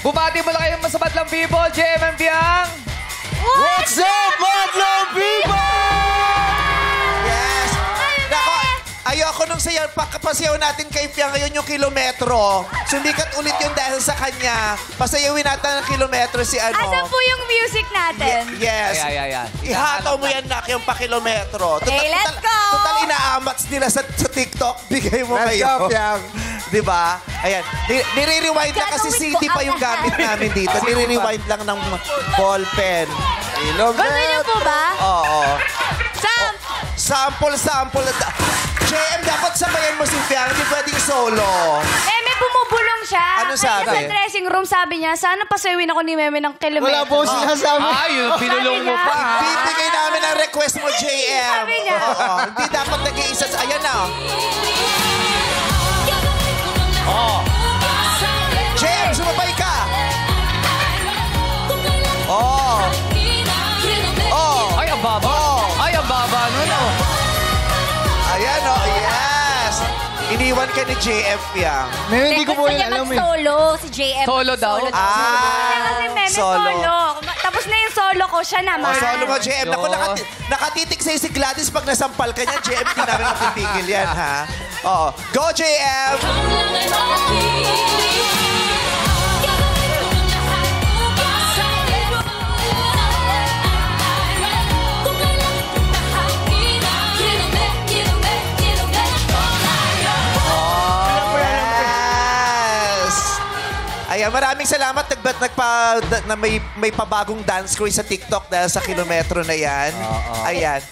Bumati mo lang kayong masabatlang people, JM and Piang! What's up, Madlong people? Yes. Nako, ayoko nung pasayaw natin kay Piang ngayon yung kilometro. Sumikat ulit yun dahil sa kanya. Pasayawin natin ng kilometro si ano. Asan po yung music natin? Yes. Ayan. Ihataw mo yan, Nak, yung pakilometro. Okay, let's go! Total, inaamats nila sa TikTok. Bigay mo Let's kayo. go, Piang. Diba? Ayan. Nire-rewind lang kasi CD pa yung gamit namin dito. Nire-rewind lang ng ball pen. Gusto niyo po ba? Oo. Sam! Sample. JM, dapat sabayan mo si Piang. Hindi pwedeng solo. May bumubulong siya. Ano sabi? Kaya sa dressing room, sabi niya, sana pasawin ako ni Meme ng kilometro. Wala po sinasabi. Ay, yung pinulong mo pa. Bibigay namin ang request mo, JM. Sabi niya. Oo. Hindi dapat nag-iisa. Ayan na. JM, sumabay ka. Ay, ang baba. Ay, ang baba nun, oh. Ayan, yes. Iniwan ka ni JM, Piang. Hindi ko po Gusto yun niya alam eh. mag-solo, si JM. Solo daw? Kasi Meme solo. Tapos na yung solo ko, siya naman. Solo mo, JM. Naku, Yun. nakatitik sa'yo si Gladys pag nasampal ka niya. JM, hindi namin mapipigil yan, ha? Oo. Go, JM! Yes! Ayan, maraming salamat na may pabagong dance crew sa TikTok dahil sa kilometro na yan. Ayan.